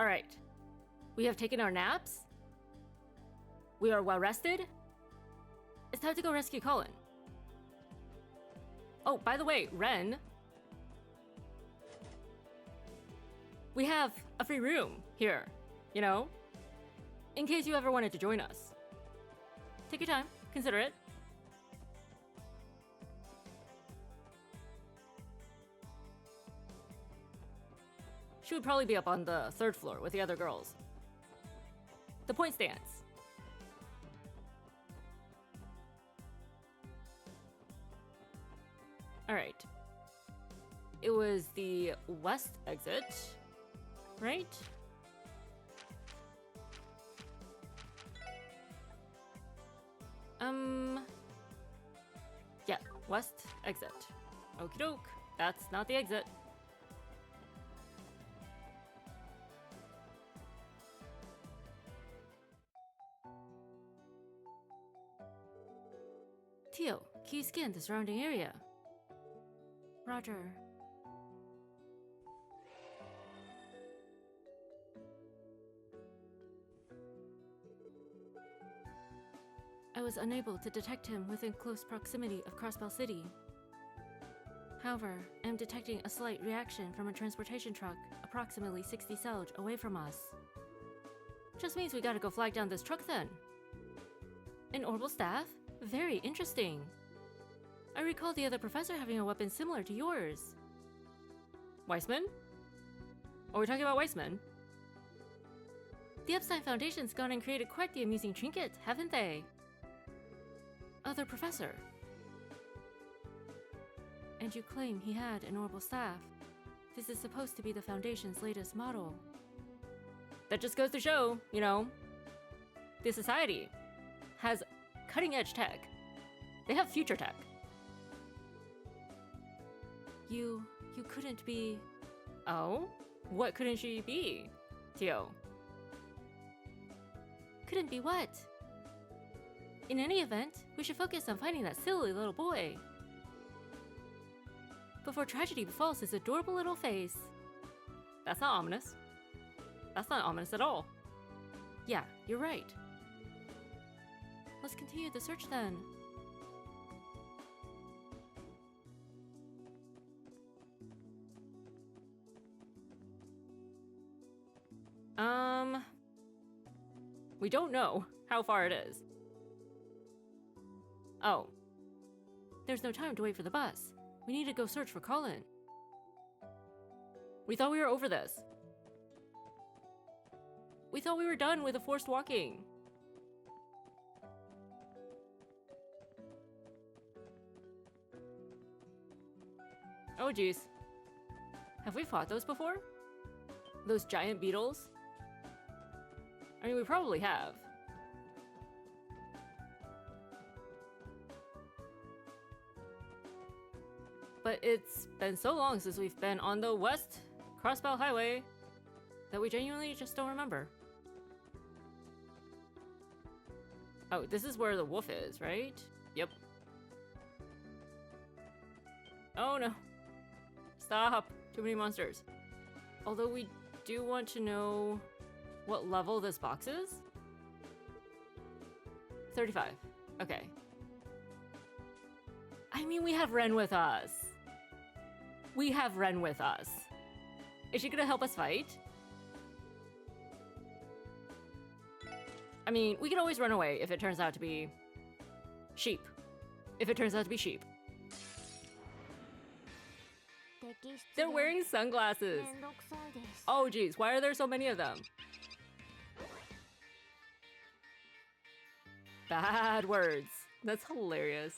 Alright. We have taken our naps. We are well rested. It's time to go rescue Colin. Oh, by the way, Ren. We have a free room here, you know? In case you ever wanted to join us. Take your time, consider it. She would probably be up on the 3rd floor with the other girls. The point stands. Alright. It was the west exit, right? Yeah, west exit. Okie doke. That's not the exit. Tio, can you scan the surrounding area? Roger. I was unable to detect him within close proximity of Crossbell City. However, I am detecting a slight reaction from a transportation truck approximately 60 celge away from us. Just means we gotta go flag down this truck then. An orbital staff? Very interesting. I recall the other professor having a weapon similar to yours. Weissman? Are we talking about Weissman? The Epstein Foundation's gone and created quite the amusing trinket, haven't they? Other professor. And you claim he had an orbital staff. This is supposed to be the Foundation's latest model. That just goes to show, you know, the Society has cutting-edge tech. They have future tech. You couldn't be... Oh? What couldn't she be, Tio? Couldn't be what? In any event, we should focus on finding that silly little boy. Before tragedy befalls his adorable little face. That's not ominous. That's not ominous at all. Yeah, you're right. Let's continue the search then. We don't know how far it is. Oh. There's no time to wait for the bus. We need to go search for Colin. We thought we were over this. We thought we were done with the forced walking. Oh geez. Have we fought those before? Those giant beetles? I mean, we probably have. But it's been so long since we've been on the West Crossbell Highway that we genuinely just don't remember. Oh, this is where the wolf is, right? Yep. Oh no. Stop! Too many monsters. Although we do want to know what level this box is? 35. Okay. I mean, we have Ren with us. We have Ren with us. Is she gonna help us fight? I mean, we can always run away if it turns out to be sheep. If it turns out to be sheep. They're wearing sunglasses. Oh geez, why are there so many of them? Bad words. That's hilarious.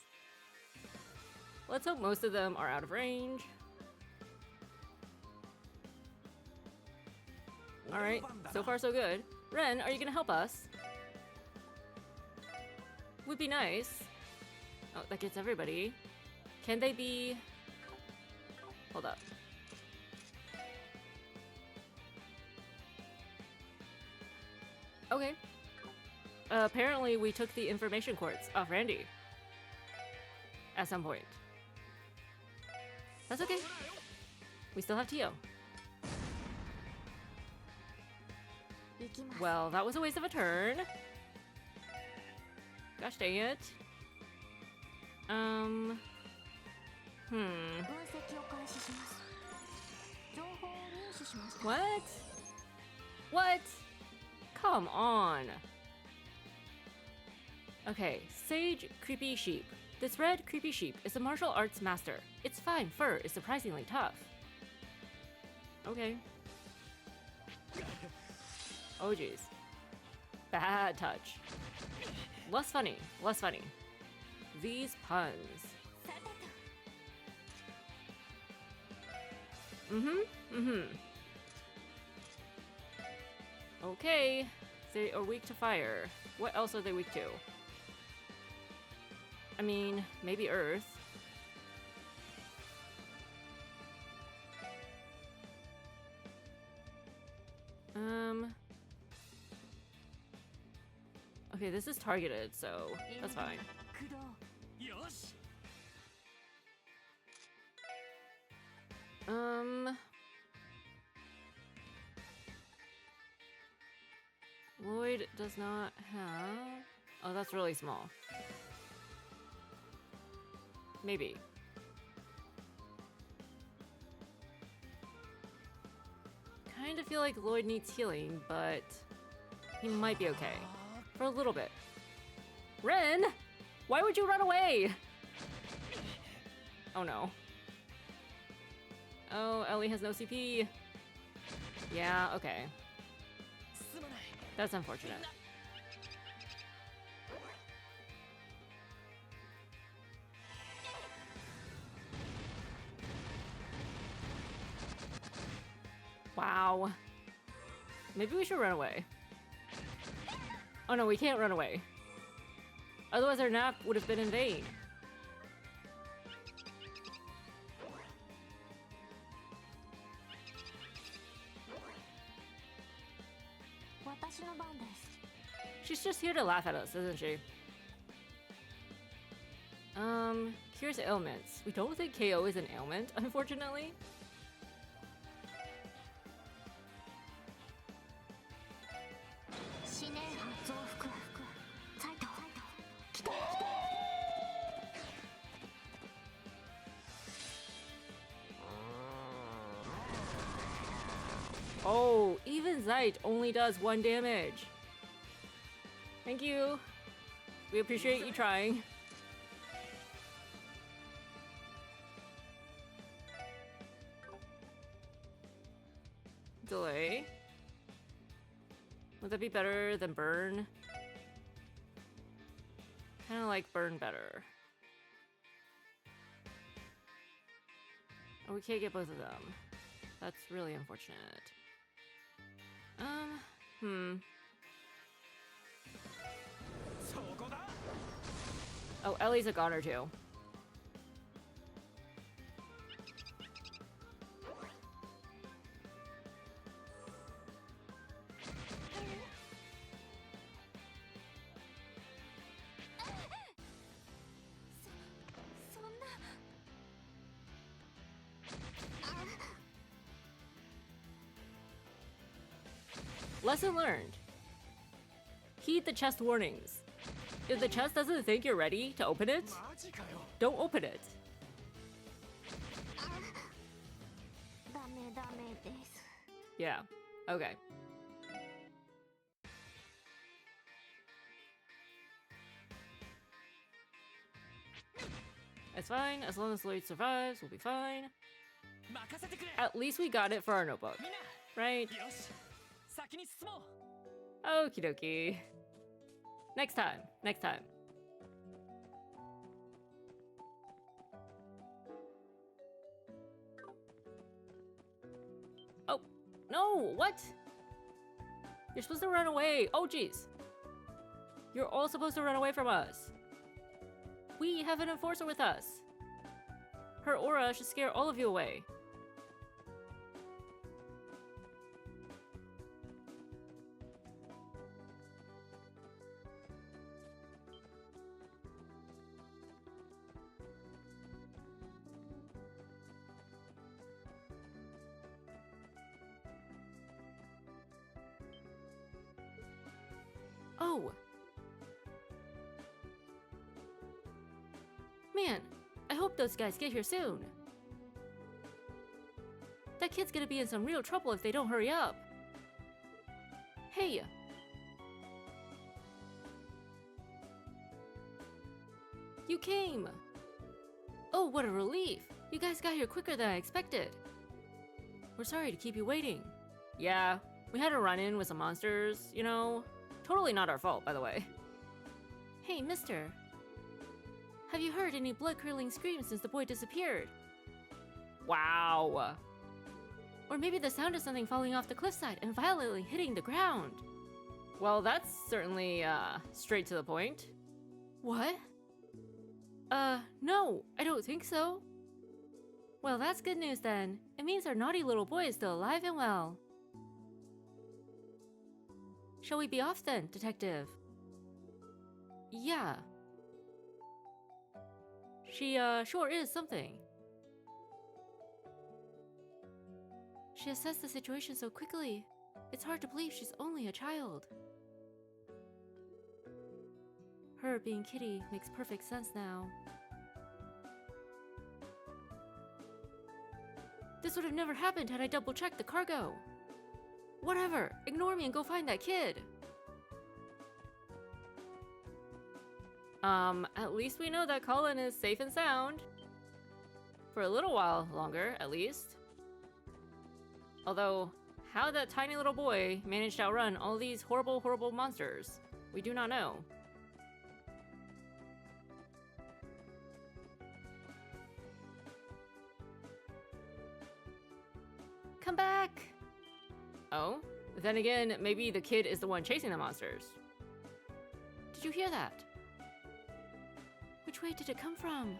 Let's hope most of them are out of range. Alright, so far so good. Ren, are you gonna help us? Would be nice. Oh, that gets everybody. Can they be... Hold up. Okay. Apparently we took the information quartz off Randy. At some point. That's okay. We still have Tio. Well, that was a waste of a turn. Gosh dang it. What? What? Come on. Okay, Sage Creepy Sheep. This red creepy sheep is a martial arts master. Its fine fur is surprisingly tough. Okay. Oh jeez. Bad touch. Less funny, less funny. These puns. Okay, they are weak to fire. What else are they weak to? I mean, maybe earth. Okay, this is targeted, so that's fine. Lloyd does not have... Oh, that's really small. Maybe. Kind of feel like Lloyd needs healing, but he might be okay. For a little bit. Ren! Why would you run away? Oh no. Oh, Ellie has no CP. Yeah, okay. That's unfortunate. Wow. Maybe we should run away. Oh no, we can't run away. Otherwise our nap would have been in vain. She's just here to laugh at us, isn't she? Cures ailments. We don't think KO is an ailment, unfortunately. Oh, even Zeit only does 1 damage. Thank you. We appreciate you trying. Delay. Would that be better than burn? Kind of like burn better. Oh, we can't get both of them. That's really unfortunate. Oh, Ellie's a goner too. Lesson learned. Heed the chest warnings. If the chest doesn't think you're ready to open it, don't open it. Yeah, okay. It's fine, as long as Lloyd survives, we'll be fine. At least we got it for our notebook, right? Okie dokie. Next time, next time. Oh, no, what? You're supposed to run away. Oh, jeez. You're all supposed to run away from us. We have an enforcer with us. Her aura should scare all of you away. go! Man, I hope those guys get here soon. That kid's gonna be in some real trouble if they don't hurry up. Hey! You came! Oh, what a relief! You guys got here quicker than I expected. We're sorry to keep you waiting. Yeah, we had a run-in with some monsters, you know. Totally not our fault, by the way. Hey, mister. Have you heard any blood-curdling screams since the boy disappeared? Wow! Or maybe the sound of something falling off the cliffside and violently hitting the ground. Well, that's certainly, straight to the point. What? No, I don't think so. Well, that's good news then. It means our naughty little boy is still alive and well. Shall we be off then, detective? Yeah. She, sure is something. She assessed the situation so quickly. It's hard to believe she's only a child. Her being Kitty makes perfect sense now. This would have never happened had I double-checked the cargo. Whatever, ignore me and go find that kid. At least we know that Colin is safe and sound. For a little while longer, at least. Although, how that tiny little boy managed to outrun all these horrible, horrible monsters, we do not know. Come back! Oh? Then again, maybe the kid is the one chasing the monsters. Did you hear that? Which way did it come from?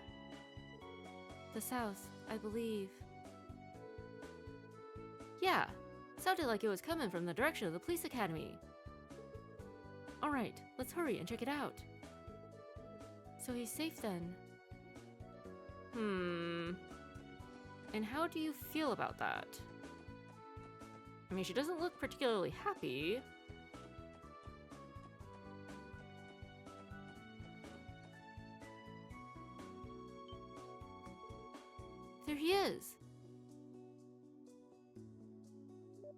The south, I believe. Yeah, sounded like it was coming from the direction of the police academy. Alright, let's hurry and check it out. So he's safe then. And how do you feel about that? I mean, she doesn't look particularly happy. There he is.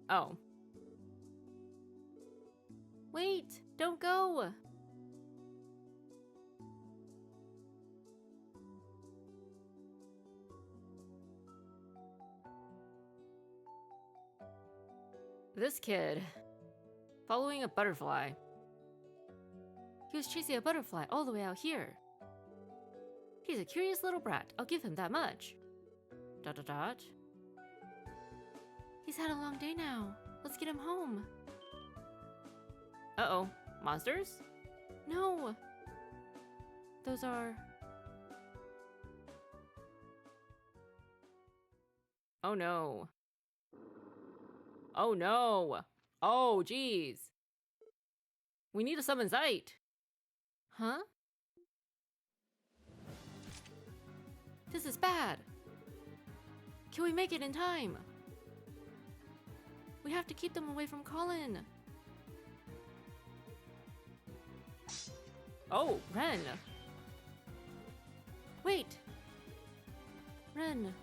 Oh. Wait, don't go. This kid, following a butterfly. He was chasing a butterfly all the way out here. He's a curious little brat, I'll give him that much. ... He's had a long day now. Let's get him home. Uh-oh, monsters? No. Those are... Oh no. Oh no! Oh, jeez! We need to summon Zeit! Huh? This is bad! Can we make it in time? We have to keep them away from Colin! Oh, Ren! Wait! Ren!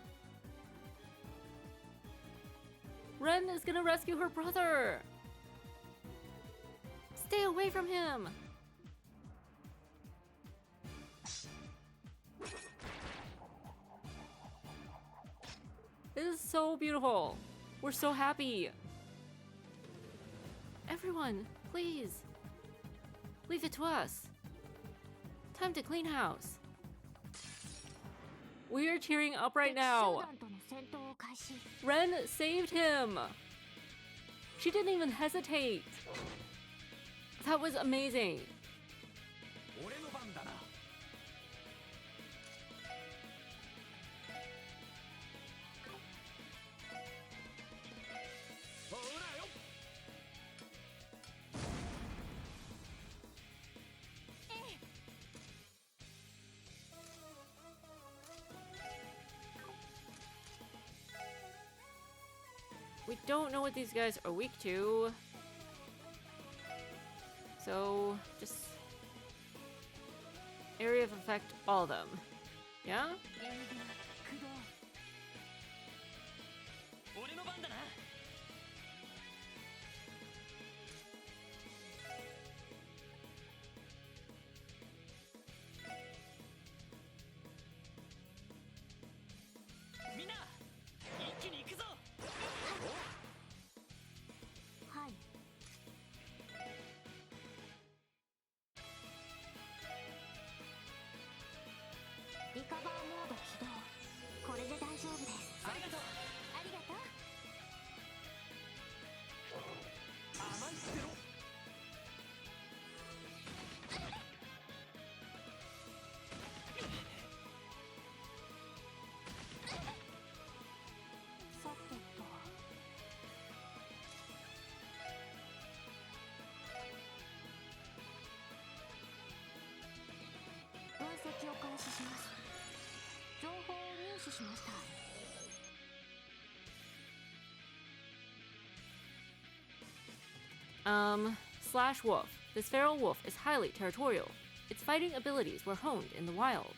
Ren is gonna rescue her brother! Stay away from him! This is so beautiful! We're so happy! Everyone, please! Leave it to us! Time to clean house! We are cheering up right now! Ren saved him! She didn't even hesitate! That was amazing! We don't know what these guys are weak to. So, just area of effect, all of them. Yeah? Slash wolf. This feral wolf is highly territorial. Its fighting abilities were honed in the wild.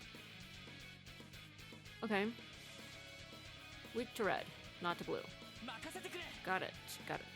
Okay. Weak to red, not to blue. Got it, got it.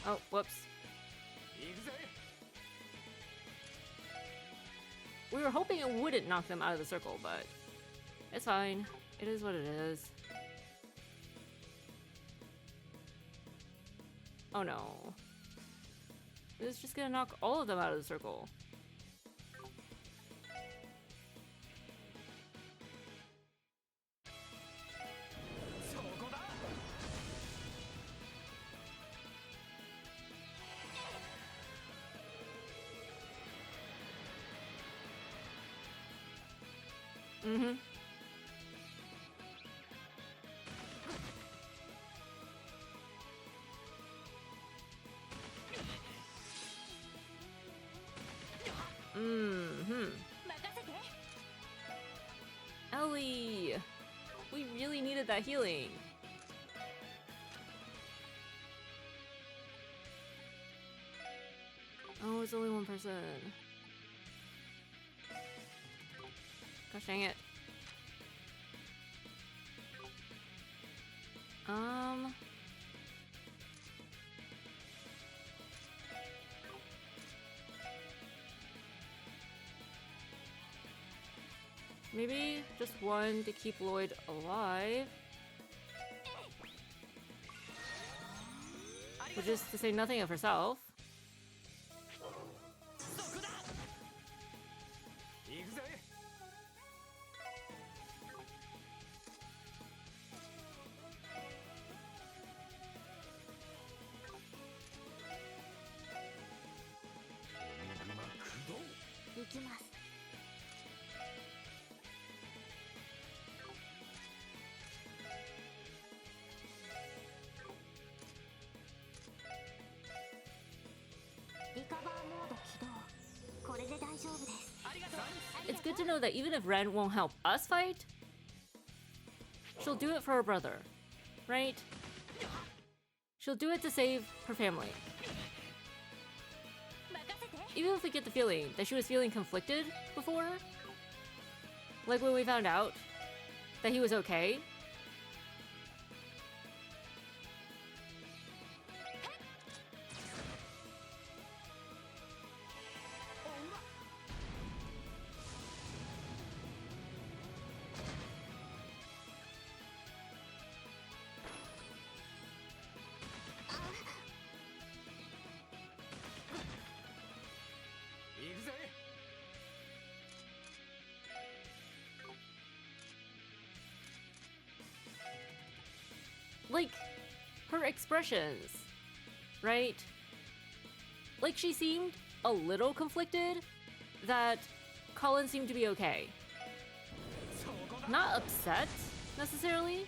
Oh, whoops. We were hoping it wouldn't knock them out of the circle, but it's fine. It is what it is. Oh no. It's just gonna knock all of them out of the circle. Mm-hmm. Mm-hmm. Ellie! We really needed that healing. Oh, it's only one person. Gosh dang it. Maybe just one to keep Lloyd alive. Which is to say nothing of herself. It's good to know that even if Ren won't help us fight, she'll do it for her brother, right? She'll do it to save her family. Even if we get the feeling that she was feeling conflicted before, like when we found out that he was okay. Like, her expressions, right? Like, she seemed a little conflicted that Colin seemed to be okay. Not upset, necessarily.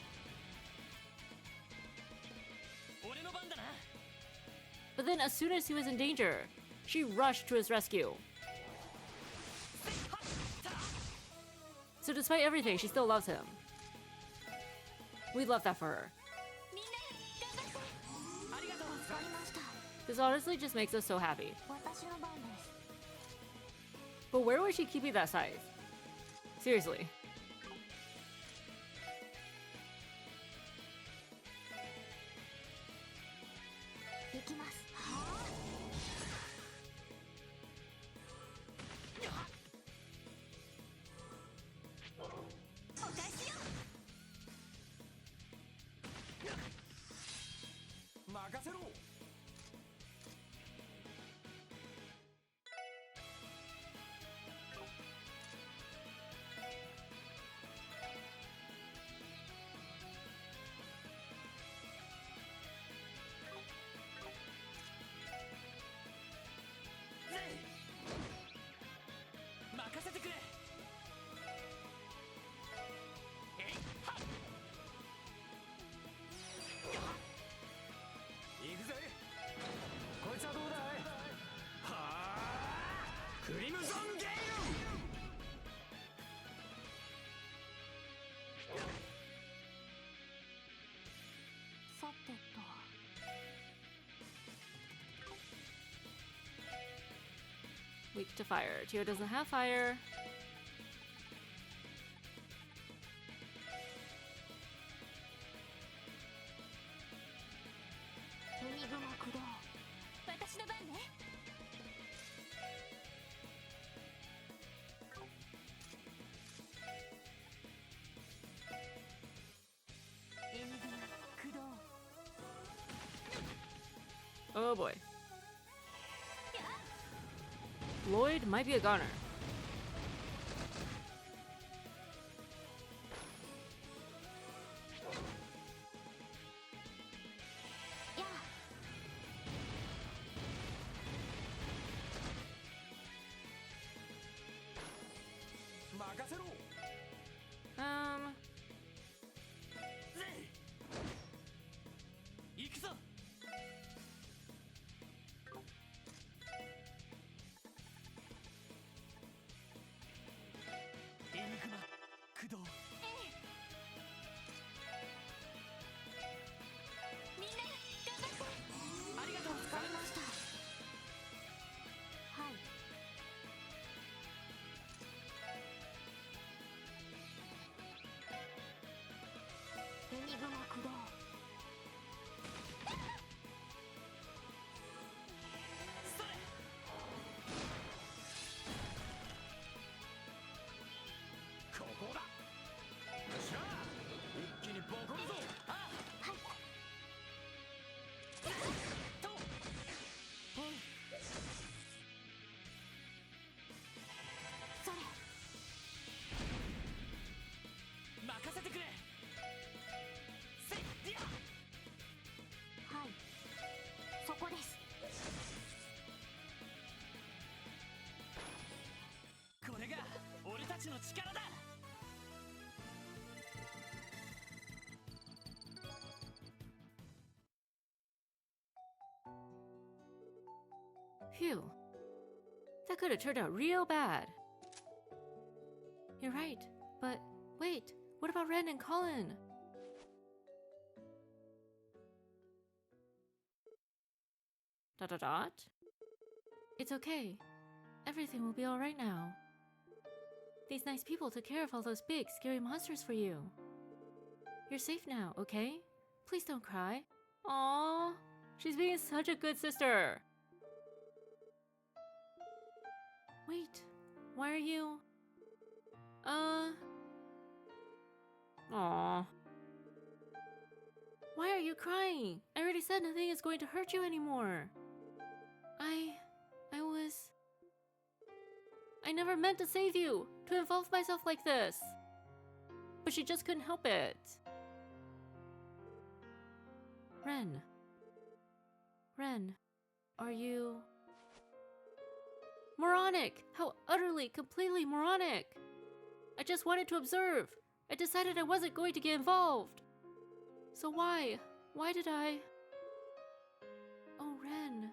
But then as soon as he was in danger, she rushed to his rescue. So despite everything, she still loves him. We love that for her. This honestly just makes us so happy. But where was she keeping that scythe? Seriously. Weak to fire. Tio doesn't have fire. Oh boy. Lloyd might be a goner. Phew. That could have turned out real bad. You're right, but wait, what about Ren and Colin? Dot dot dot. It's okay. Everything will be alright now. These nice people took care of all those big, scary monsters for you. You're safe now, okay? Please don't cry. Aww, she's being such a good sister. Wait, why are you... Aww. Why are you crying? I already said nothing is going to hurt you anymore. I never meant to save you, to involve myself like this. But she just couldn't help it. Ren, are you... Moronic! How utterly, completely moronic! I just wanted to observe. I decided I wasn't going to get involved. So why? Why did I? Oh, Ren.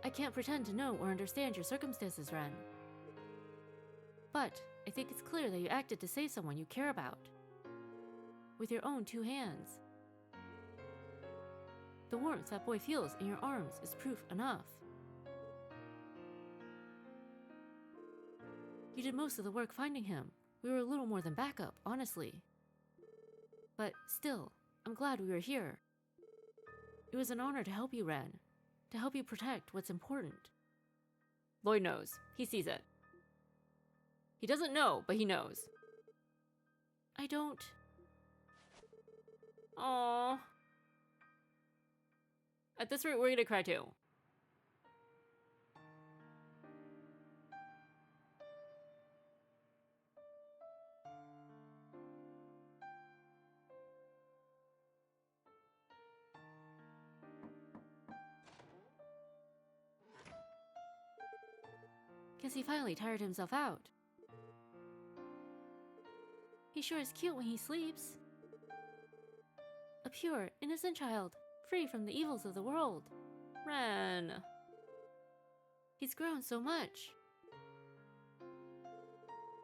I can't pretend to know or understand your circumstances, Ren. But I think it's clear that you acted to save someone you care about. With your own 2 hands. The warmth that boy feels in your arms is proof enough. You did most of the work finding him. We were a little more than backup, honestly. But still, I'm glad we were here. It was an honor to help you, Ren. To help you protect what's important. Lloyd knows. He sees it. He doesn't know, but he knows. I don't... Aww. At this rate, we're gonna cry too. Guess he finally tired himself out. He sure is cute when he sleeps. A pure, innocent child, free from the evils of the world. Ren. He's grown so much.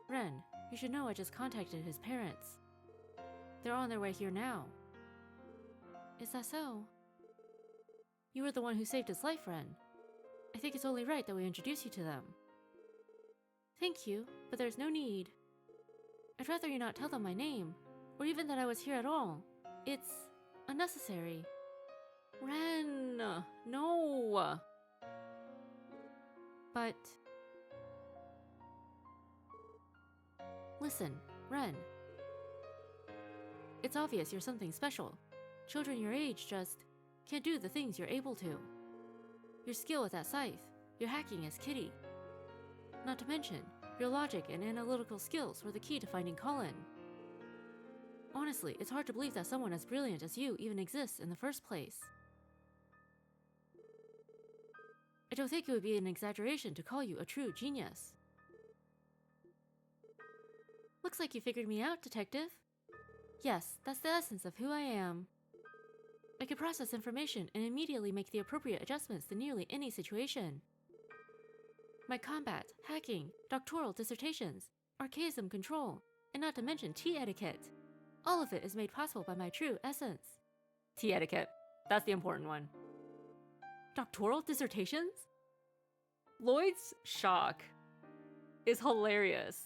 Ren, you should know I just contacted his parents. They're on their way here now. Is that so? You were the one who saved his life, Ren. I think it's only right that we introduce you to them. Thank you, but there's no need. I'd rather you not tell them my name, or even that I was here at all. It's unnecessary. Ren, no. But... Listen, Ren. It's obvious you're something special. Children your age just can't do the things you're able to. Your skill with that scythe, your hacking as Kitty. Not to mention, your logic and analytical skills were the key to finding Colin. Honestly, it's hard to believe that someone as brilliant as you even exists in the first place. I don't think it would be an exaggeration to call you a true genius. Looks like you figured me out, Detective. Yes, that's the essence of who I am. I can process information and immediately make the appropriate adjustments to nearly any situation. My combat, hacking, doctoral dissertations, archaism control, and not to mention tea etiquette. All of it is made possible by my true essence. Tea etiquette. That's the important one. Doctoral dissertations? Lloyd's shock is hilarious.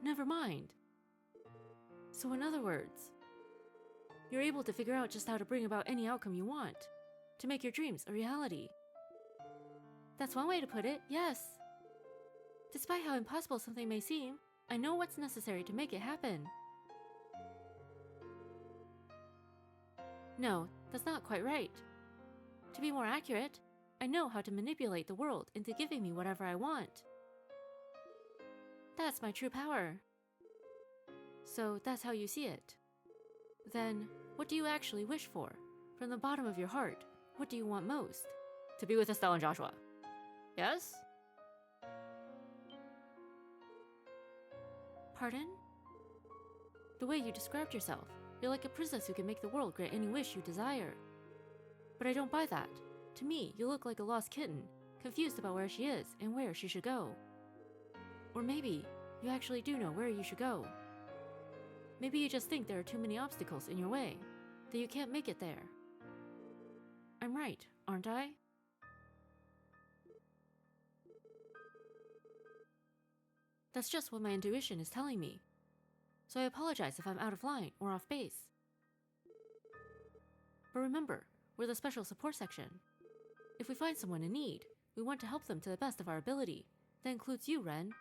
Never mind. So in other words, you're able to figure out just how to bring about any outcome you want. To make your dreams a reality. That's one way to put it, yes. Despite how impossible something may seem, I know what's necessary to make it happen. No, that's not quite right. To be more accurate, I know how to manipulate the world into giving me whatever I want. That's my true power. So that's how you see it. Then, what do you actually wish for? From the bottom of your heart, what do you want most? To be with Estelle and Joshua. Yes? Pardon? The way you described yourself, you're like a princess who can make the world grant any wish you desire. But I don't buy that. To me, you look like a lost kitten, confused about where she is and where she should go. Or maybe you actually do know where you should go. Maybe you just think there are too many obstacles in your way, that you can't make it there. I'm right, aren't I? That's just what my intuition is telling me. So I apologize if I'm out of line or off base. But remember, we're the special support section. If we find someone in need, we want to help them to the best of our ability. That includes you, Ren.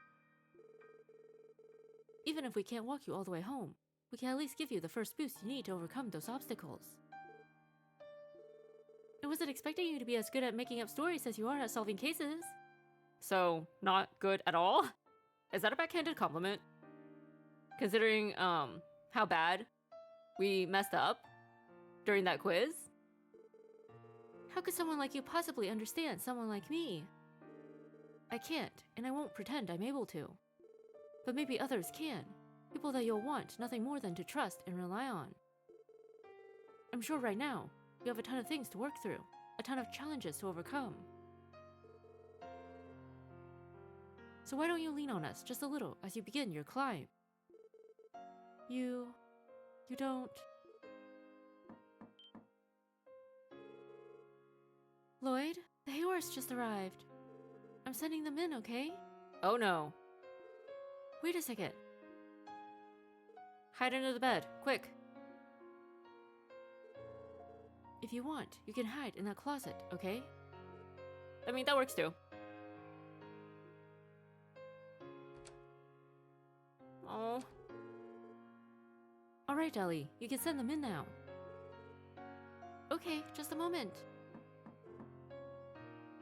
Even if we can't walk you all the way home, we can at least give you the first boost you need to overcome those obstacles. I wasn't expecting you to be as good at making up stories as you are at solving cases. So, not good at all? Is that a backhanded compliment? Considering, How bad we messed up during that quiz? How could someone like you possibly understand someone like me? I can't, and I won't pretend I'm able to. But maybe others can. People that you'll want nothing more than to trust and rely on. I'm sure right now, you have a ton of things to work through, a ton of challenges to overcome. So why don't you lean on us just a little as you begin your climb? You don't... Lloyd, the Hayworths just arrived. I'm sending them in, okay? Oh no. Wait a second. Hide under the bed, quick. If you want, you can hide in that closet, okay? I mean, that works too. Oh. Alright, Ellie, you can send them in now. Okay, just a moment.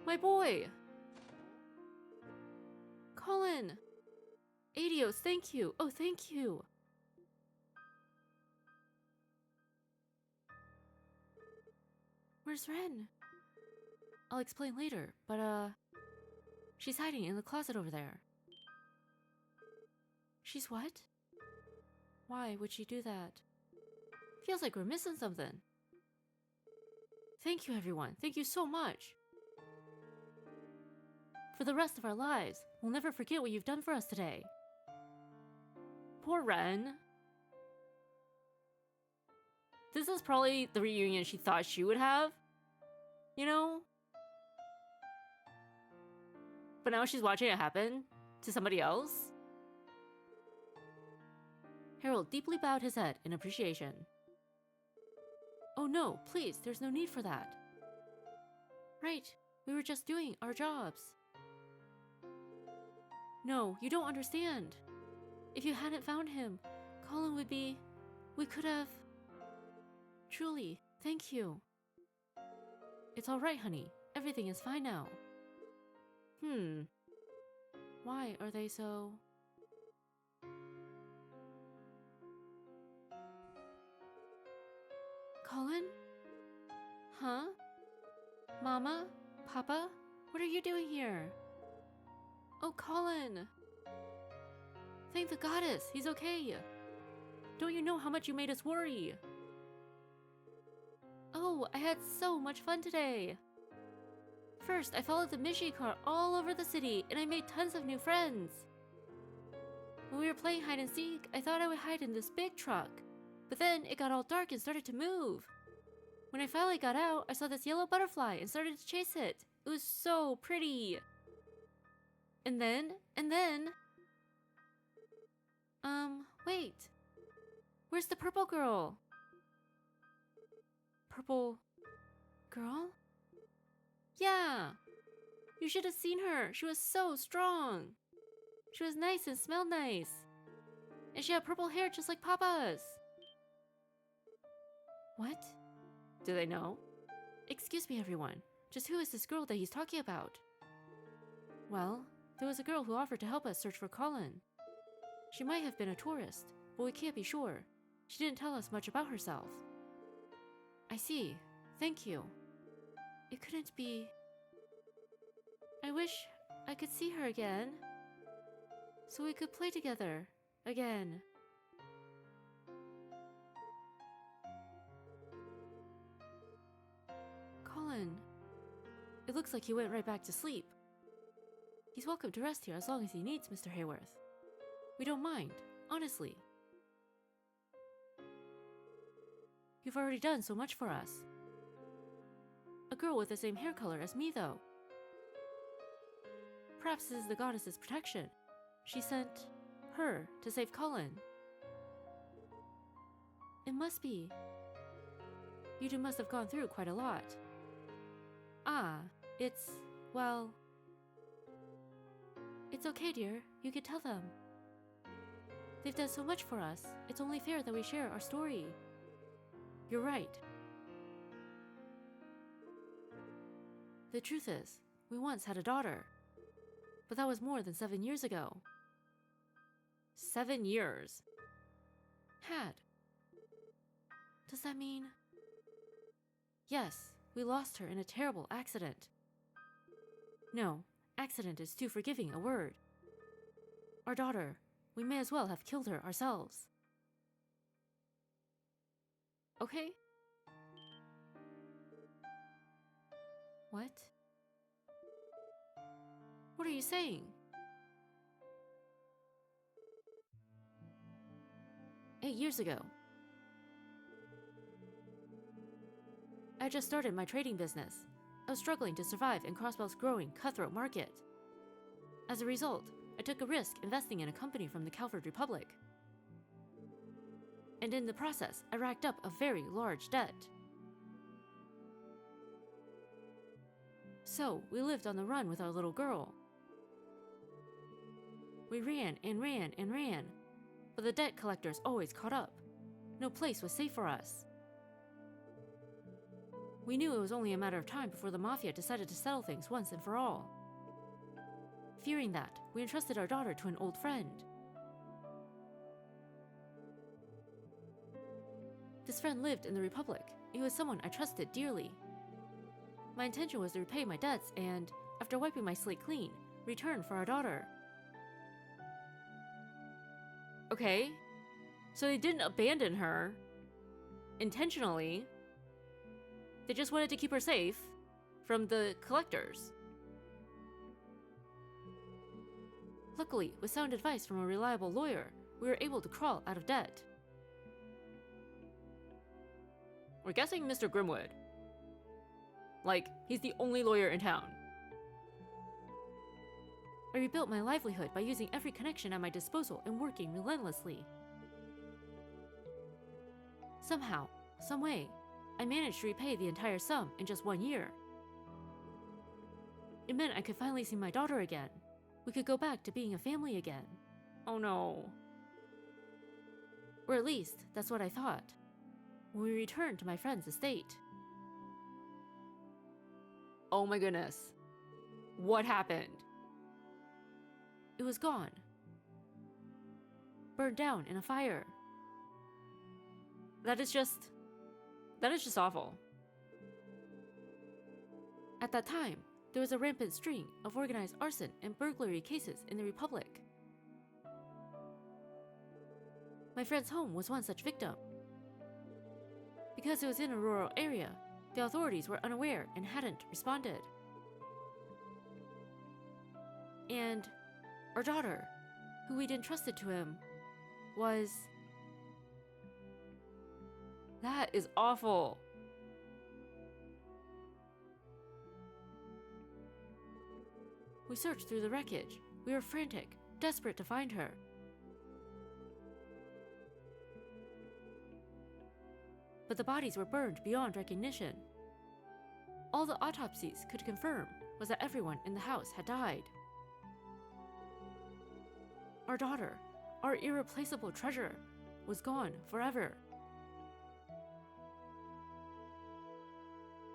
My boy! Colin! Adios, thank you. Oh, thank you. Where's Ren? I'll explain later, but she's hiding in the closet over there. She's what? Why would she do that? Feels like we're missing something. Thank you, everyone. Thank you so much. For the rest of our lives, we'll never forget what you've done for us today. Poor Ren. This is probably the reunion she thought she would have. You know? But now she's watching it happen to somebody else. Harold deeply bowed his head in appreciation. Oh no, please, there's no need for that. Right, we were just doing our jobs. No, you don't understand. If you hadn't found him, Colin would be... We could have... Truly, thank you. It's alright, honey. Everything is fine now. Why are they so... Colin? Huh? Mama? Papa? What are you doing here? Oh, Colin! Thank the goddess, he's okay. Don't you know how much you made us worry? Oh, I had so much fun today. First, I followed the Mishi car all over the city, and I made tons of new friends. When we were playing hide and seek, I thought I would hide in this big truck. But then, it got all dark and started to move. When I finally got out, I saw this yellow butterfly and started to chase it. It was so pretty. And then... wait. Where's the purple girl? Purple... girl? Yeah! You should have seen her. She was so strong. She was nice and smelled nice. And she had purple hair just like Papa's. What? Do they know? Excuse me, everyone. Just who is this girl that he's talking about? Well, there was a girl who offered to help us search for Colin. She might have been a tourist, but we can't be sure. She didn't tell us much about herself. I see. Thank you. It couldn't be... I wish I could see her again. So we could play together. Again. Colin. It looks like he went right back to sleep. He's welcome to rest here as long as he needs, Mr. Hayworth. We don't mind, honestly. You've already done so much for us. A girl with the same hair color as me, though. Perhaps this is the goddess's protection. She sent her to save Colin. It must be. You two must have gone through quite a lot. Ah, it's... well... It's okay, dear. You can tell them. They've done so much for us. It's only fair that we share our story. You're right. The truth is, we once had a daughter. But that was more than 7 years ago. 7 years. Had. Does that mean... Yes, we lost her in a terrible accident. No, accident is too forgiving a word. Our daughter, we may as well have killed her ourselves. Okay? What? What are you saying? 8 years ago, I just started my trading business. I was struggling to survive in Crossbell's growing, cutthroat market. As a result, I took a risk investing in a company from the Calvard Republic. And in the process, I racked up a very large debt. So, we lived on the run with our little girl. We ran and ran and ran, but the debt collectors always caught up. No place was safe for us. We knew it was only a matter of time before the Mafia decided to settle things once and for all. Fearing that, we entrusted our daughter to an old friend. This friend lived in the Republic. He was someone I trusted dearly. My intention was to repay my debts and, after wiping my slate clean, return for our daughter. Okay, so they didn't abandon her intentionally. They just wanted to keep her safe from the collectors. Luckily, with sound advice from a reliable lawyer, we were able to crawl out of debt. We're guessing Mr. Grimwood. Like, he's the only lawyer in town. I rebuilt my livelihood by using every connection at my disposal and working relentlessly. Somehow, some way, I managed to repay the entire sum in just 1 year. It meant I could finally see my daughter again. We could go back to being a family again. Oh no. Or at least, that's what I thought. When we returned to my friend's estate. Oh my goodness. What happened? It was gone. Burned down in a fire. That is just awful. At that time, there was a rampant string of organized arson and burglary cases in the Republic. My friend's home was one such victim. Because it was in a rural area, the authorities were unaware and hadn't responded. And our daughter, who we'd entrusted to him, was... That is awful. We searched through the wreckage. We were frantic, desperate to find her. But the bodies were burned beyond recognition. All the autopsies could confirm was that everyone in the house had died. Our daughter, our irreplaceable treasure, was gone forever.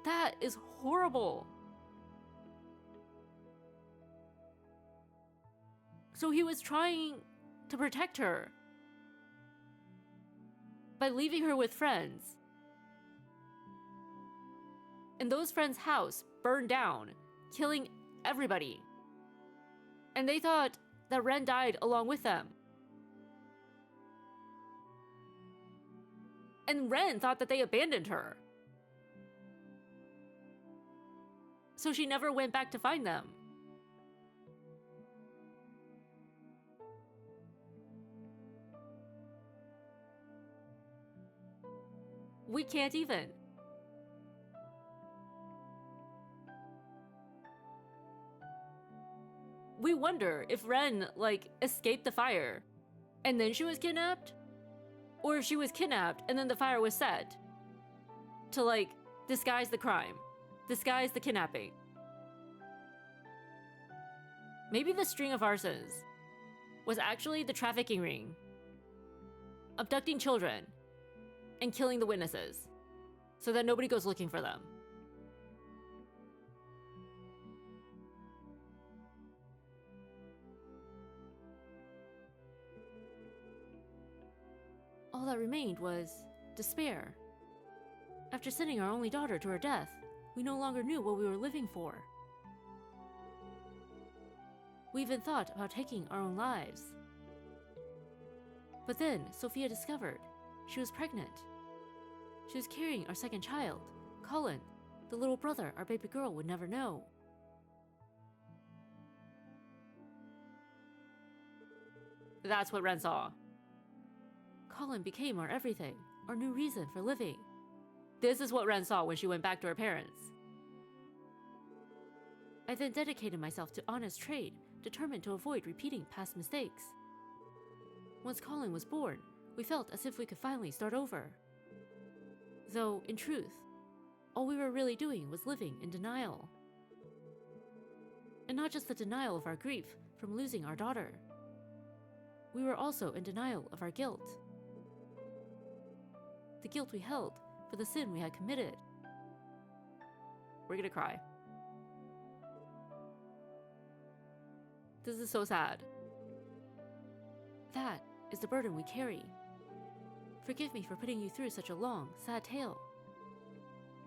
That is horrible. So he was trying to protect her by leaving her with friends. And those friends' house burned down, killing everybody. And they thought that Ren died along with them. And Ren thought that they abandoned her. So she never went back to find them. We can't even. We wonder if Ren, escaped the fire, and then she was kidnapped? Or if she was kidnapped, and then the fire was set to, disguise the crime. Disguise the kidnapping. Maybe the string of arsons was actually the trafficking ring, abducting children, and killing the witnesses, so that nobody goes looking for them. All that remained was despair After sending our only daughter to her death, we no longer knew what we were living for. We even thought about taking our own lives. But then Sophia discovered she was pregnant. She was carrying our second child, Colin, the little brother our baby girl would never know. That's what Ren saw. Colin became our everything, our new reason for living. This is what Ren saw when she went back to her parents. I then dedicated myself to honest trade, determined to avoid repeating past mistakes. Once Colin was born, we felt as if we could finally start over. Though, in truth, all we were really doing was living in denial. And not just the denial of our grief from losing our daughter. We were also in denial of our guilt. The guilt we held for the sin we had committed. We're gonna cry. This is so sad. That is the burden we carry. Forgive me for putting you through such a long, sad tale.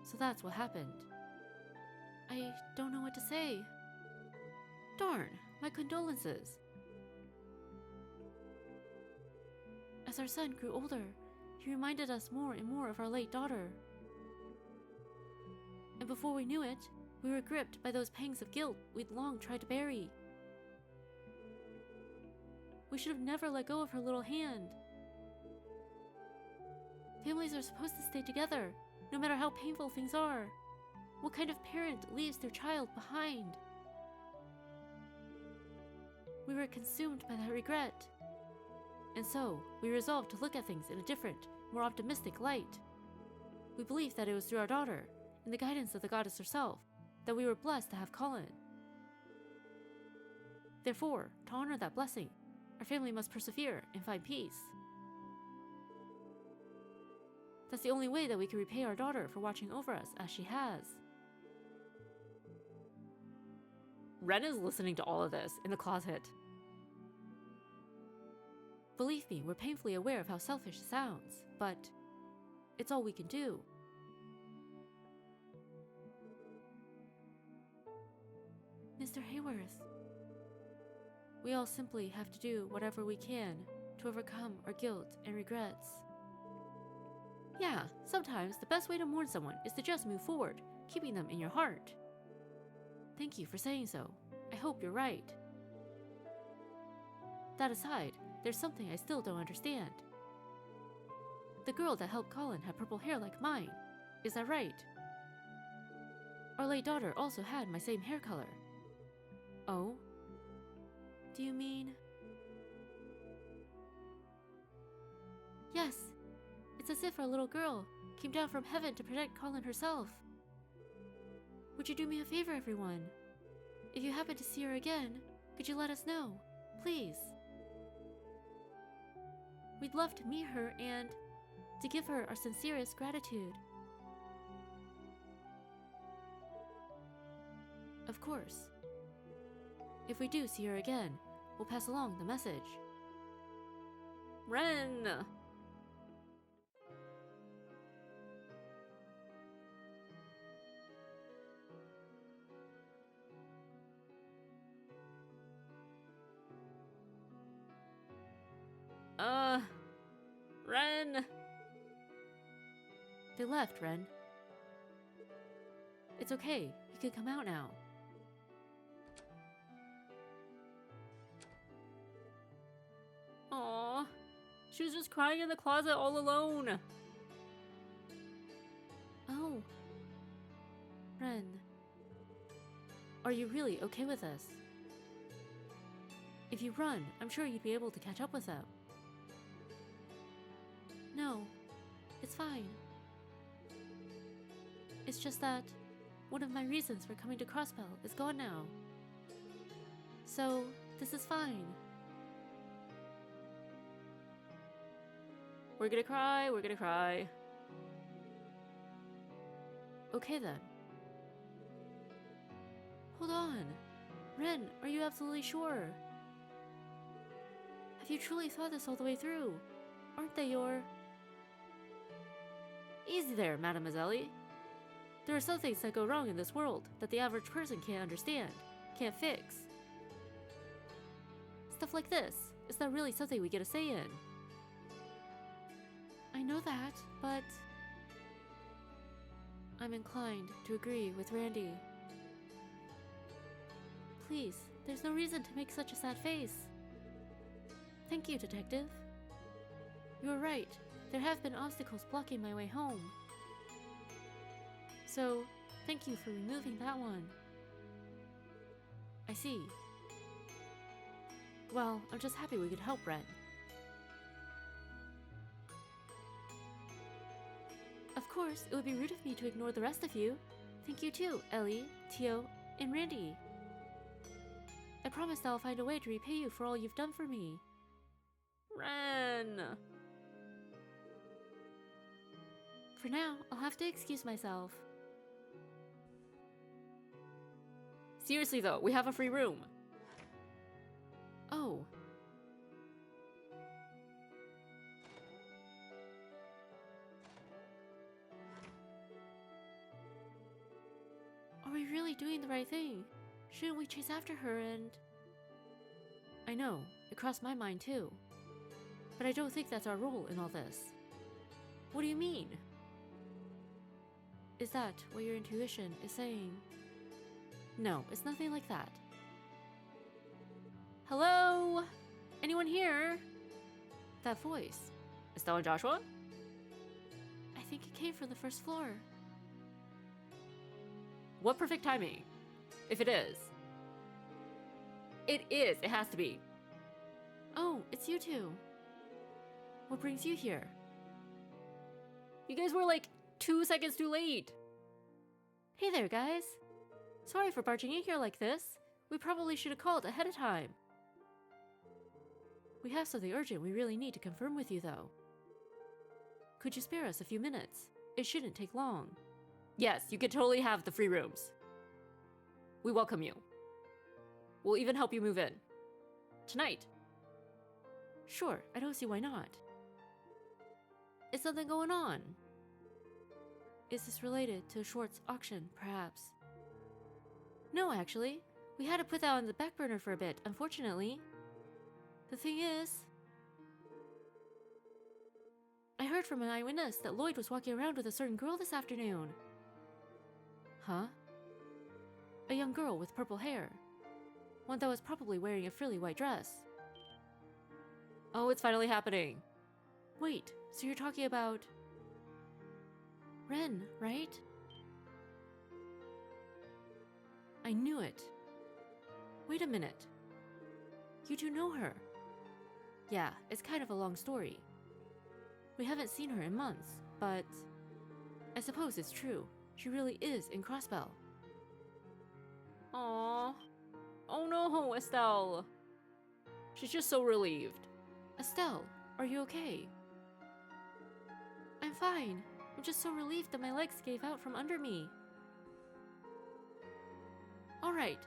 So that's what happened. I don't know what to say. Darn, my condolences. As our son grew older, he reminded us more and more of our late daughter. And before we knew it, we were gripped by those pangs of guilt we'd long tried to bury. We should have never let go of her little hand. Families are supposed to stay together, no matter how painful things are. What kind of parent leaves their child behind? We were consumed by that regret. And so, we resolved to look at things in a different, more optimistic light. We believed that it was through our daughter, and the guidance of the goddess herself, that we were blessed to have Colin. Therefore, to honor that blessing, our family must persevere and find peace. That's the only way that we can repay our daughter for watching over us as she has. Ren is listening to all of this in the closet. Believe me, we're painfully aware of how selfish it sounds, but it's all we can do. Mr. Hayworth, we all simply have to do whatever we can to overcome our guilt and regrets. Yeah, sometimes the best way to mourn someone is to just move forward, keeping them in your heart. Thank you for saying so. I hope you're right. That aside, there's something I still don't understand. The girl that helped Colin had purple hair like mine. Is that right? Our late daughter also had my same hair color. Oh? Do you mean... Yes. It's as if our little girl came down from heaven to protect Colin herself. Would you do me a favor, everyone? If you happen to see her again, could you let us know? Please. We'd love to meet her and to give her our sincerest gratitude. Of course. If we do see her again, we'll pass along the message. Ren! Ren! They left, Ren. It's okay, you can come out now. Aww, she was just crying in the closet all alone. Oh. Ren. Are you really okay with this? If you run, I'm sure you'd be able to catch up with them. No, it's fine. It's just that one of my reasons for coming to Crossbell is gone now. So, this is fine. We're gonna cry, we're gonna cry. Okay then. Hold on. Ren, are you absolutely sure? Have you truly thought this all the way through? Aren't they your... Easy there, Mademoiselle. There are some things that go wrong in this world that the average person can't understand, can't fix. Stuff like this, is not really something we get a say in. I know that, but... I'm inclined to agree with Randy. Please, there's no reason to make such a sad face. Thank you, Detective. You are right. There have been obstacles blocking my way home. So, thank you for removing that one. I see. Well, I'm just happy we could help Ren. Of course, it would be rude of me to ignore the rest of you. Thank you too, Ellie, Tio, and Randy. I promise I'll find a way to repay you for all you've done for me. Ren! For now, I'll have to excuse myself. Seriously though, we have a free room. Oh. Are we really doing the right thing? Shouldn't we chase after her and... I know, it crossed my mind too. But I don't think that's our role in all this. What do you mean? Is that what your intuition is saying? No, it's nothing like that. Hello? Anyone here? That voice. Estelle and Joshua? I think it came from the first floor. What perfect timing? If it is. It is, it has to be. Oh, it's you two. What brings you here? You guys were like 2 seconds too late. Hey there, guys. Sorry for barging in here like this. We probably should have called ahead of time. We have something urgent we really need to confirm with you, though. Could you spare us a few minutes? It shouldn't take long. Yes, you could totally have the free rooms. We welcome you. We'll even help you move in. Tonight. Sure, I don't see why not. Is something going on? Is this related to a Schwartz auction, perhaps? No, actually. We had to put that on the back burner for a bit, unfortunately. The thing is... I heard from an eyewitness that Lloyd was walking around with a certain girl this afternoon. Huh? A young girl with purple hair. One that was probably wearing a frilly white dress. Oh, it's finally happening. Wait, so you're talking about... Ren, right? I knew it. Wait a minute. You do know her. Yeah, it's kind of a long story. We haven't seen her in months, but... I suppose it's true. She really is in Crossbell. Aww. Oh no, Estelle. She's just so relieved. Estelle, are you okay? I'm fine. I'm just so relieved that my legs gave out from under me. Alright,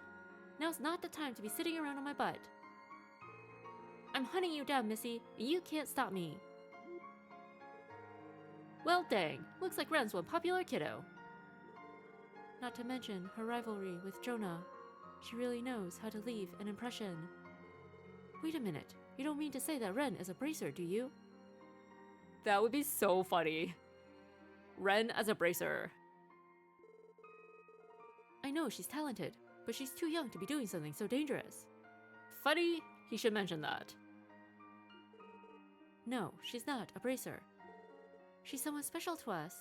now's not the time to be sitting around on my butt. I'm hunting you down, Missy, and you can't stop me. Well dang, looks like Ren's one popular kiddo. Not to mention her rivalry with Jonah. She really knows how to leave an impression. Wait a minute, you don't mean to say that Ren is a bracer, do you? That would be so funny. Ren as a bracer. I know she's talented, but she's too young to be doing something so dangerous. Funny, he should mention that. No, she's not a bracer. She's someone special to us.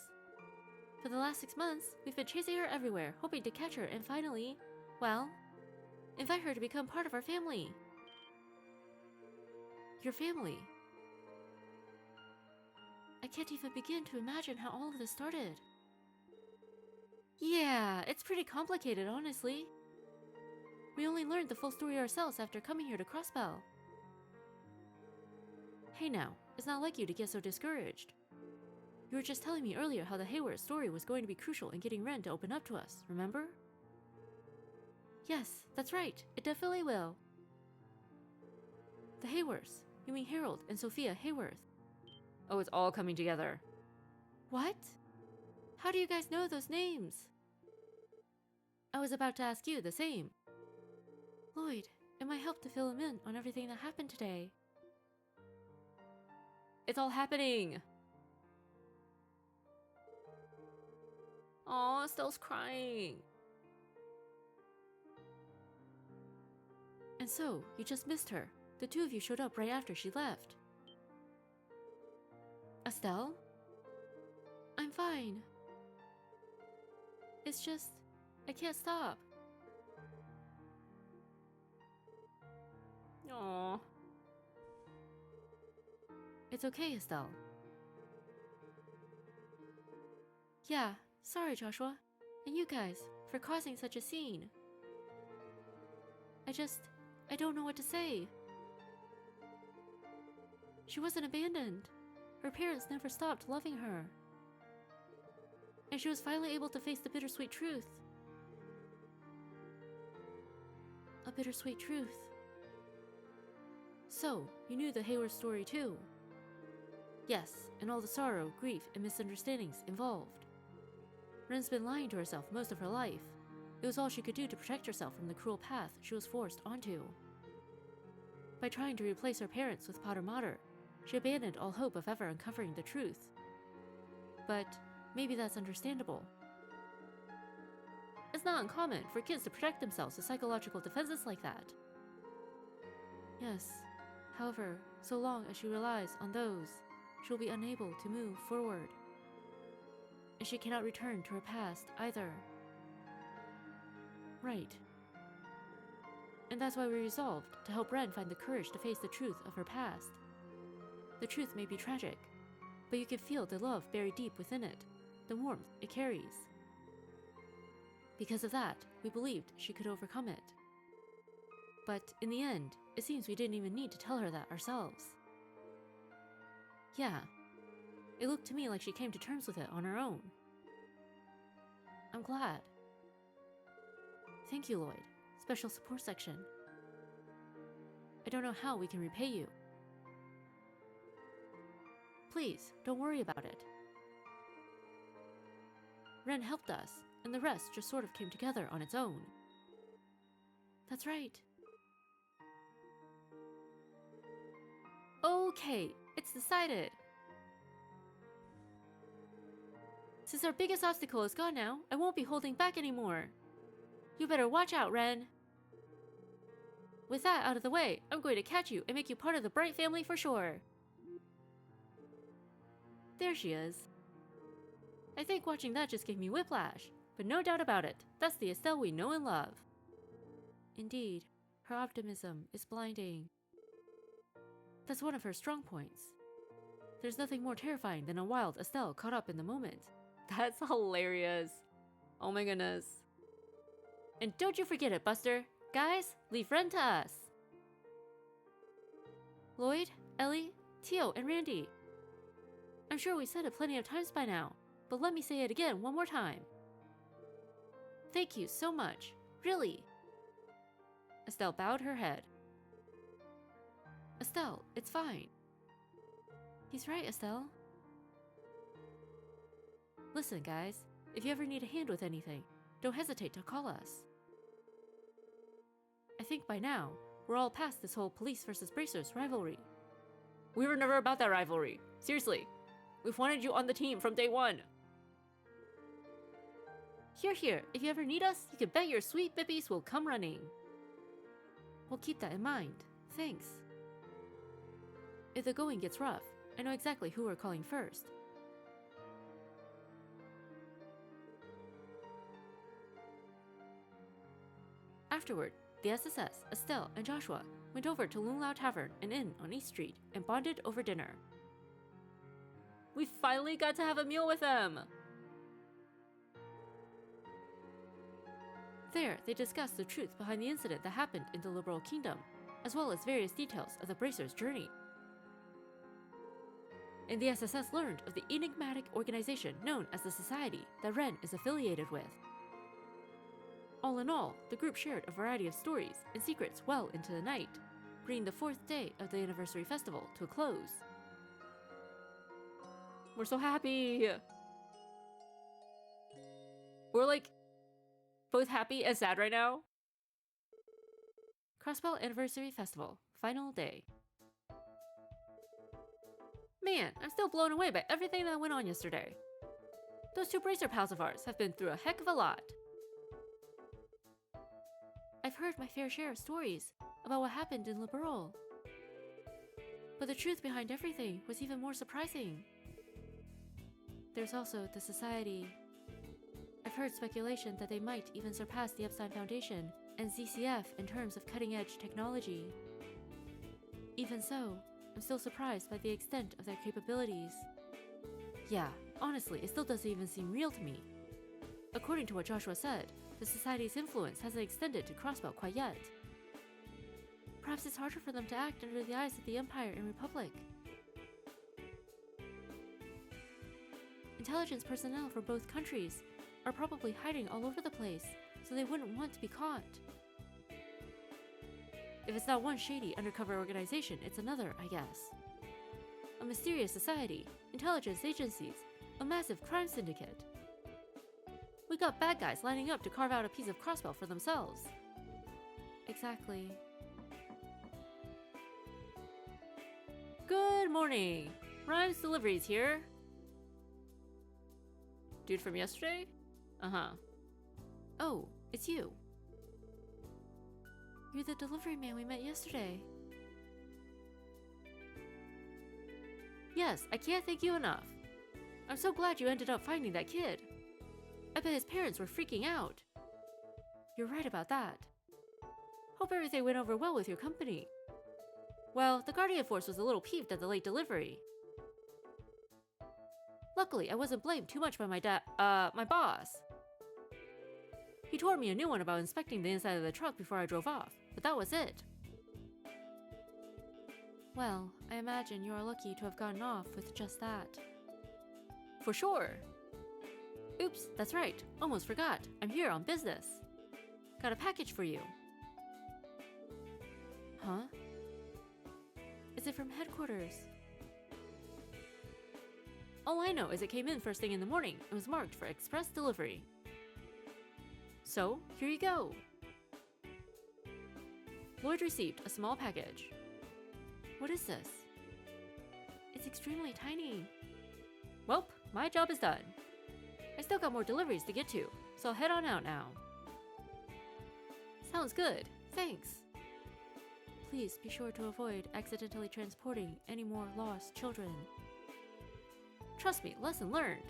For the last 6 months, we've been chasing her everywhere, hoping to catch her and finally, well, invite her to become part of our family. Your family. I can't even begin to imagine how all of this started. Yeah, it's pretty complicated, honestly. We only learned the full story ourselves after coming here to Crossbell. Hey now, it's not like you to get so discouraged. You were just telling me earlier how the Hayworths story was going to be crucial in getting Ren to open up to us, remember? Yes, that's right, it definitely will. The Hayworths, you mean Harold and Sophia Hayworth. Oh, it's all coming together. What? How do you guys know those names? I was about to ask you the same. Lloyd, it might help to fill him in on everything that happened today. It's all happening! Aw, Estelle's crying. And so, you just missed her. The two of you showed up right after she left. Estelle? I'm fine. It's just, I can't stop. Aww. It's okay, Estelle. Yeah, sorry, Joshua. And you guys, for causing such a scene. I don't know what to say. She wasn't abandoned. Her parents never stopped loving her. And she was finally able to face the bittersweet truth. A bittersweet truth. So, you knew the Hayworths story too? Yes, and all the sorrow, grief, and misunderstandings involved. Ren's been lying to herself most of her life. It was all she could do to protect herself from the cruel path she was forced onto. By trying to replace her parents with Potter Mater, she abandoned all hope of ever uncovering the truth. But maybe that's understandable. It's not uncommon for kids to protect themselves with psychological defenses like that. Yes, however, so long as she relies on those, she will be unable to move forward. And she cannot return to her past either. Right. And that's why we resolved to help Ren find the courage to face the truth of her past. The truth may be tragic, but you can feel the love buried deep within it, the warmth it carries. Because of that, we believed she could overcome it. But in the end, it seems we didn't even need to tell her that ourselves. Yeah, it looked to me like she came to terms with it on her own. I'm glad. Thank you, Lloyd. Special Support Section. I don't know how we can repay you. Please, don't worry about it. Ren helped us, and the rest just sort of came together on its own. That's right. Okay, it's decided. Since our biggest obstacle is gone now, I won't be holding back anymore. You better watch out, Ren. With that out of the way, I'm going to catch you and make you part of the Bright family for sure. There she is. I think watching that just gave me whiplash, but no doubt about it, that's the Estelle we know and love. Indeed, her optimism is blinding. That's one of her strong points. There's nothing more terrifying than a wild Estelle caught up in the moment. That's hilarious. Oh my goodness. And don't you forget it, Buster. Guys, leave Ren to us. Lloyd, Ellie, Tio, and Randy. I'm sure we said it plenty of times by now, but let me say it again one more time. Thank you so much. Really. Estelle bowed her head. Estelle, it's fine. He's right, Estelle. Listen, guys, if you ever need a hand with anything, don't hesitate to call us. I think by now, we're all past this whole police versus bracers rivalry. We were never about that rivalry. Seriously. We've wanted you on the team from day one. Here, if you ever need us, you can bet your sweet bippies will come running. We'll keep that in mind. Thanks. If the going gets rough, I know exactly who we're calling first. Afterward, the SSS, Estelle, and Joshua went over to Lung Lao Tavern, an inn on East Street, and bonded over dinner. We finally got to have a meal with them! There, they discussed the truth behind the incident that happened in the Liberal Kingdom, as well as various details of the Bracers' journey. And the SSS learned of the enigmatic organization known as the Society that Ren is affiliated with. All in all, the group shared a variety of stories and secrets well into the night, bringing the 4th day of the anniversary festival to a close. We're so happy! We're like both happy and sad right now. Crossbell Anniversary Festival, final day. Man, I'm still blown away by everything that went on yesterday. Those two bracer pals of ours have been through a heck of a lot. I've heard my fair share of stories about what happened in Liberal. But the truth behind everything was even more surprising. There's also the Society. I've heard speculation that they might even surpass the Epstein Foundation and ZCF in terms of cutting-edge technology. Even so, I'm still surprised by the extent of their capabilities. Yeah, honestly, it still doesn't even seem real to me. According to what Joshua said, the Society's influence hasn't extended to Crossbell quite yet. Perhaps it's harder for them to act under the eyes of the Empire and Republic. Intelligence personnel for both countries are probably hiding all over the place, so they wouldn't want to be caught. If it's not one shady undercover organization, it's another, I guess. A mysterious society, intelligence agencies, a massive crime syndicate. We got bad guys lining up to carve out a piece of Crossbell for themselves. Exactly. Good morning. Rhymes Deliveries here. Dude from yesterday? Uh-huh. Oh, it's you. You're the delivery man we met yesterday. Yes, I can't thank you enough. I'm so glad you ended up finding that kid. I bet his parents were freaking out. You're right about that. Hope everything went over well with your company. Well, the Guardian Force was a little peeved at the late delivery. Luckily, I wasn't blamed too much by my boss. He told me a new one about inspecting the inside of the truck before I drove off, but that was it. Well, I imagine you are lucky to have gotten off with just that. For sure. Oops, that's right. Almost forgot. I'm here on business. Got a package for you. Huh? Is it from headquarters? All I know is it came in first thing in the morning and was marked for express delivery. So, here you go. Lloyd received a small package. What is this? It's extremely tiny. Welp, my job is done. I still got more deliveries to get to, so I'll head on out now. Sounds good, thanks. Please be sure to avoid accidentally transporting any more lost children. Trust me, lesson learned.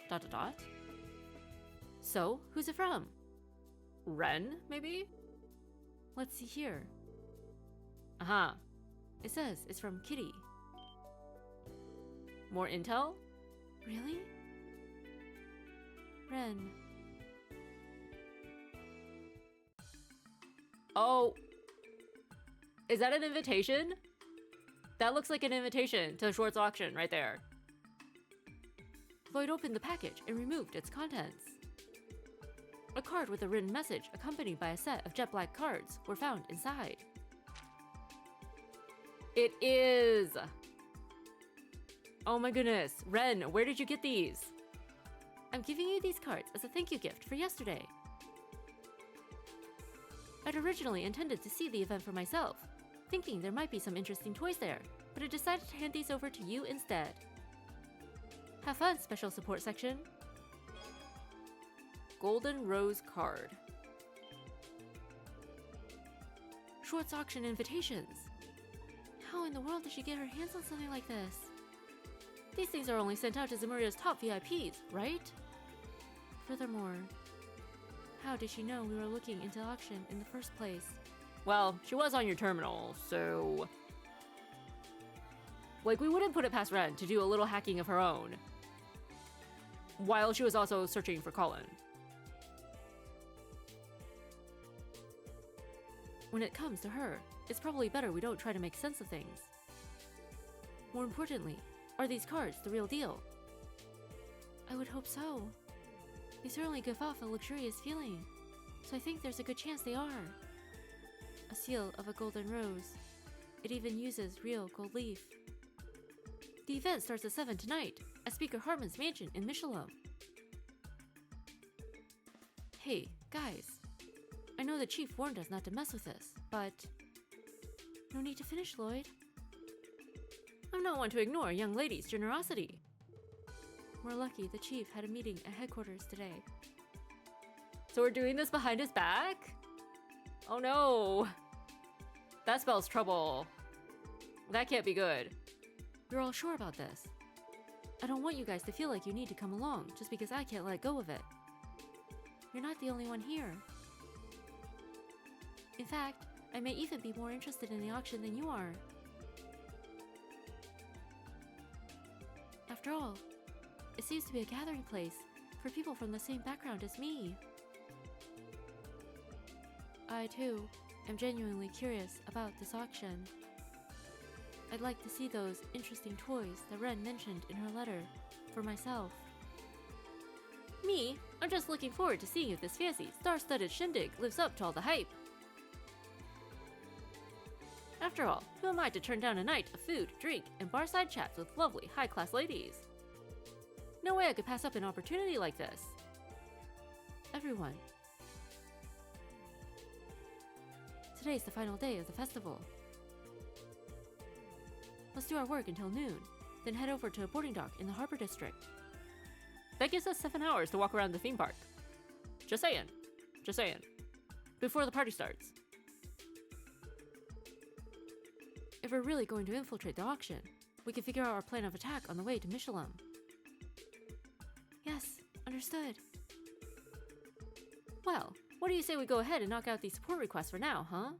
Dot dot dot. So, who's it from? Ren, maybe? Let's see here. Uh-huh. It says it's from Kitty. More intel? Really? Ren. Oh. Is that an invitation? That looks like an invitation to the Schwartz auction right there. Lloyd opened the package and removed its contents. A card with a written message accompanied by a set of jet black cards were found inside. It is! Oh my goodness, Ren, where did you get these? I'm giving you these cards as a thank you gift for yesterday. I'd originally intended to see the event for myself, thinking there might be some interesting toys there, but I decided to hand these over to you instead. Have fun, Special Support Section. Golden Rose card. Schwartz auction invitations. How in the world did she get her hands on something like this? These things are only sent out to Zamuria's top VIPs, right? Furthermore, how did she know we were looking into auction in the first place? Well, she was on your terminal, so... Like, we wouldn't put it past Ren to do a little hacking of her own, while she was also searching for Colin. When it comes to her, it's probably better we don't try to make sense of things. More importantly, are these cards the real deal? I would hope so. They certainly give off a luxurious feeling, so I think there's a good chance they are. A seal of a golden rose. It even uses real gold leaf. The event starts at 7 tonight at Speaker Hartman's mansion in Michelin. Hey, guys. I know the chief warned us not to mess with this, but... No need to finish, Lloyd. I'm not one to ignore a young lady's generosity. We're lucky the chief had a meeting at headquarters today. So we're doing this behind his back? Oh no! That spells trouble. That can't be good. You're all sure about this? I don't want you guys to feel like you need to come along just because I can't let go of it. You're not the only one here. In fact, I may even be more interested in the auction than you are. After all, it seems to be a gathering place for people from the same background as me. I, too, am genuinely curious about this auction. I'd like to see those interesting toys that Ren mentioned in her letter for myself. Me? I'm just looking forward to seeing if this fancy, star-studded shindig lives up to all the hype. After all, who am I to turn down a night of food, drink, and bar-side chats with lovely, high-class ladies? No way I could pass up an opportunity like this. Everyone. Today's the final day of the festival. Let's do our work until noon, then head over to a boarding dock in the Harbor District. That gives us 7 hours to walk around the theme park. Just saying. Just saying. Before the party starts. If we're really going to infiltrate the auction, we can figure out our plan of attack on the way to Michelin. Yes, understood. Well, what do you say we go ahead and knock out these support requests for now, huh?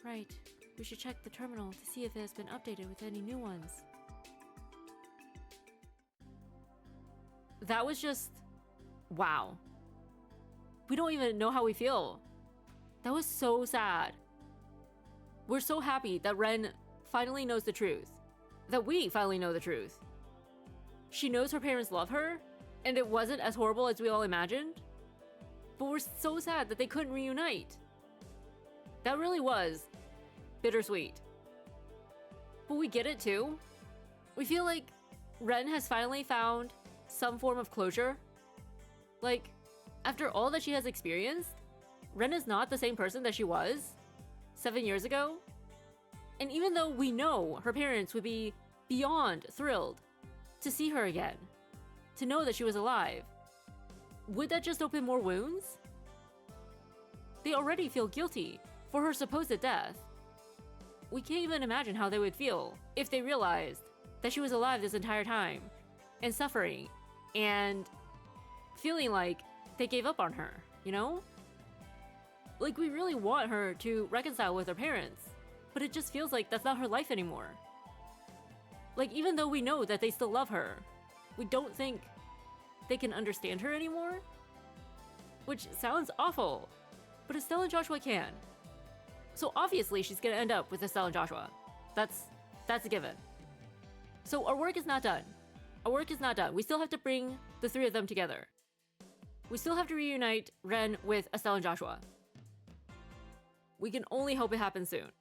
Right. We should check the terminal to see if it has been updated with any new ones. That was just... wow. We don't even know how we feel. That was so sad. We're so happy that Ren finally knows the truth. That we finally know the truth. She knows her parents love her, and it wasn't as horrible as we all imagined. But we're so sad that they couldn't reunite. That really was bittersweet. But we get it too. We feel like Ren has finally found some form of closure. Like, after all that she has experienced, Ren is not the same person that she was 7 years ago. And even though we know her parents would be beyond thrilled to see her again, to know that she was alive, would that just open more wounds? They already feel guilty for her supposed death. We can't even imagine how they would feel if they realized that she was alive this entire time and suffering and feeling like they gave up on her, you know? Like, we really want her to reconcile with her parents, but it just feels like that's not her life anymore. Like, even though we know that they still love her, we don't think they can understand her anymore? Which sounds awful, but Estelle and Joshua can. So obviously she's gonna end up with Estelle and Joshua. That's a given. So our work is not done. Our work is not done. We still have to bring the three of them together. We still have to reunite Ren with Estelle and Joshua. We can only hope it happens soon.